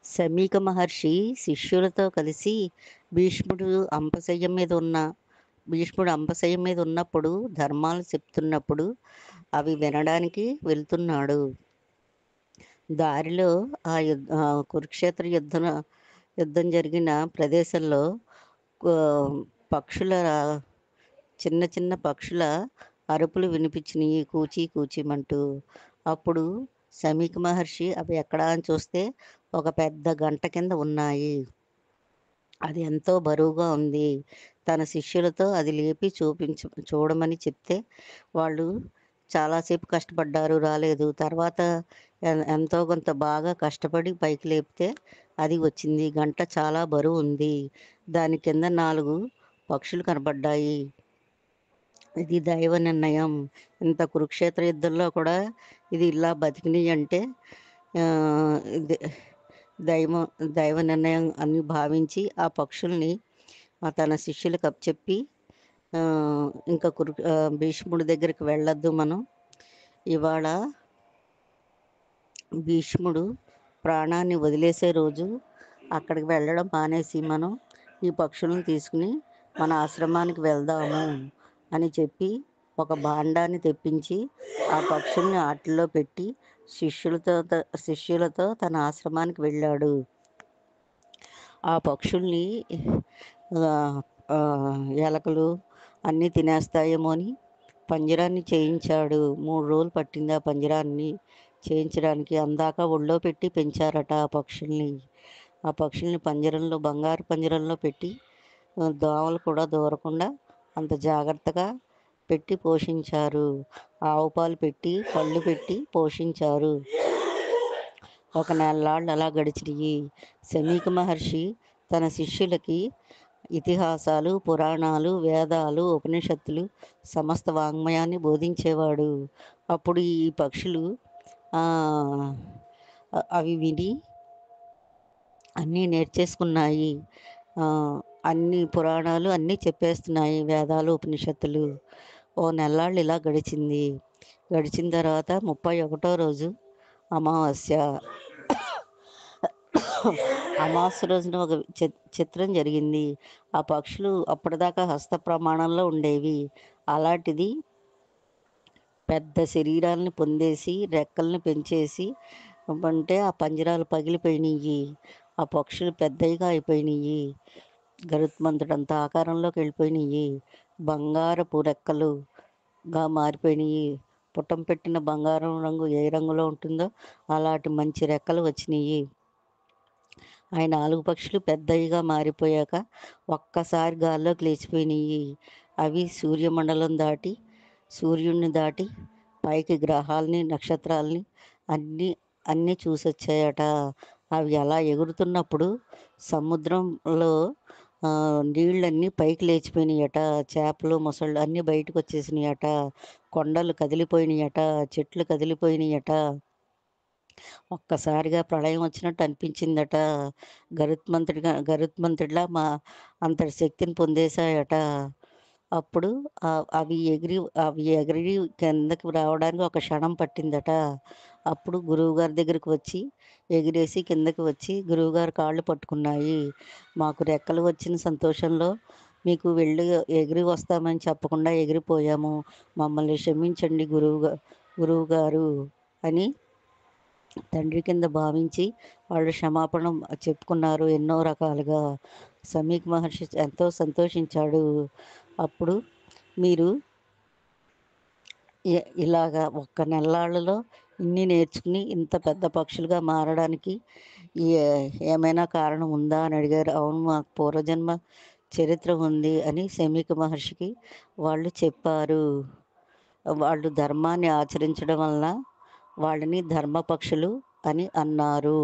శమీక మహర్షి శిష్యులతో కలిసి భీష్ముడు అంపశయ్యం మీద ఉన్న భీష్ముడు అంపశయ్యం మీద ఉన్నప్పుడు ధర్మాలు చెప్తున్నప్పుడు అవి వినడానికి వెళ్తున్నాడు. దారిలో కురుక్షేత్ర యుద్ధం జరిగిన ప్రదేశంలో పక్షుల చిన్న చిన్న పక్షుల అరుపులు వినిపించినాయి, కూచి కూచిమంటూ. అప్పుడు శమీక మహర్షి అవి ఎక్కడా అని చూస్తే ఒక పెద్ద గంట కింద ఉన్నాయి. అది ఎంతో బరువుగా ఉంది. తన శిష్యులతో అది లేపి చూడమని చెప్తే వాళ్ళు చాలాసేపు కష్టపడ్డారు, రాలేదు. తర్వాత ఎంతో కొంత బాగా కష్టపడి పైకి లేపితే అది వచ్చింది. గంట చాలా బరువు ఉంది. దాని కింద 4 పక్షులు కనబడ్డాయి. ఇది దైవ నిర్ణయం. ఇంత కురుక్షేత్ర యుద్ధంలో కూడా ఇది ఇలా బతికినాయి అంటే ఇది దైవ దైవ నిర్ణయం అని భావించి ఆ పక్షుల్ని తన శిష్యులకు అప్పచెప్పి ఇంకా భీష్ముడి దగ్గరికి వెళ్ళొద్దు మనం. ఇవాళ భీష్ముడు ప్రాణాన్ని వదిలేసే రోజు. అక్కడికి వెళ్ళడం మానేసి మనం ఈ పక్షులను తీసుకుని మన ఆశ్రమానికి వెళ్దాము అని చెప్పి ఒక భాండాన్ని తెప్పించి ఆ పక్షుల్ని ఆటల్లో పెట్టి శిష్యులతో తన ఆశ్రమానికి వెళ్ళాడు. ఆ పక్షుల్ని ఎలకలు అన్నీ తినేస్తాయేమో అని పంజరాన్ని చేయించాడు. 3 రోజులు పట్టింది ఆ పంజరాన్ని చేయించడానికి. అందాక ఒళ్ళో పెట్టి పెంచారట ఆ పక్షుల్ని. ఆ పక్షుల్ని బంగారు పంజరంలో పెట్టి దోమలు కూడా దూరకుండా అంత జాగ్రత్తగా పెట్టి పోషించారు. ఆవు పాలు పెట్టి పళ్ళు పెట్టి పోషించారు. ఒక నెల్లాళ్ళు అలా గడిచినాయి. శమీక మహర్షి తన శిష్యులకి ఇతిహాసాలు, పురాణాలు, వేదాలు, ఉపనిషత్తులు సమస్త వాంగ్మయాన్ని బోధించేవాడు. అప్పుడు ఈ పక్షులు అవి విని అన్నీ నేర్చేసుకున్నాయి. అన్ని పురాణాలు అన్నీ చెప్పేస్తున్నాయి, వేదాలు, ఉపనిషత్తులు. ఓ నెల్లాళ్ళు ఇలా గడిచింది. గడిచిన తర్వాత 31వ రోజు అమావాస్య. అమావాస్య రోజున ఒక చిత్రం జరిగింది. ఆ పక్షులు అప్పటిదాకా హస్త ప్రమాణంలో ఉండేవి. అలాంటిది పెద్ద శరీరాలను పొందేసి రెక్కల్ని పెంచేసి అంటే ఆ పంజరాలు పగిలిపోయినాయి. ఆ పక్షులు పెద్దవిగా అయిపోయినాయి. గరుత్మంతుడంత ఆకారంలోకి వెళ్ళిపోయినాయి. బంగారపు రెక్కలుగా మారిపోయినాయి. పుటం పెట్టిన బంగారం రంగు ఏ రంగులో ఉంటుందో అలాంటి మంచి రెక్కలు వచ్చినాయి. ఆ 4 పక్షులు పెద్దవిగా మారిపోయాక ఒక్కసారి గాల్లోకి లేచిపోయినాయి. అవి సూర్యమండలం దాటి, సూర్యుడిని దాటి పైకి గ్రహాలని, నక్షత్రాలని అన్నీ చూసొచ్చాయట. అవి అలా ఎగురుతున్నప్పుడు సముద్రంలో నీళ్ళన్నీ పైకి లేచిపోయినాయట. చేపలు, మొసళ్ళు అన్నీ బయటకు వచ్చేసినాయట. కొండలు కదిలిపోయినాయట. చెట్లు కదిలిపోయినాయట. ఒక్కసారిగా ప్రళయం వచ్చినట్టు అనిపించిందట. గరుత్మంతుడిలా అంతటి శక్తిని పొందేశాయట. అప్పుడు అవి ఎగిరి కిందకి రావడానికి ఒక క్షణం పట్టిందట. అప్పుడు గురువుగారి దగ్గరికి వచ్చి ఎగిరేసి కిందకి వచ్చి గురువుగారు కాళ్ళు పట్టుకున్నాయి. మాకు రెక్కలు వచ్చిన సంతోషంలో మీకు వెళ్ళి ఎగిరి వస్తామని చెప్పకుండా ఎగిరిపోయాము, మమ్మల్ని క్షమించండి గురువుగారు అని తండ్రి కింద భావించి వాళ్ళు క్షమాపణ చెప్పుకున్నారు ఎన్నో రకాలుగా. శమీక మహర్షి ఎంతో సంతోషించాడు. అప్పుడు మీరు ఇలాగా ఒక్క నెల్లాళ్ళలో ఇన్ని నేర్చుకుని ఇంత పెద్ద పక్షులుగా మారడానికి ఏమైనా కారణం ఉందా అని అడిగారు. అవును, మాకు పూర్వజన్మ చరిత్ర ఉంది అని శమీక మహర్షికి వాళ్ళు చెప్పారు. వాళ్ళు ధర్మాన్ని ఆచరించడం వలన వాళ్ళని ధర్మపక్షులు అని అన్నారు.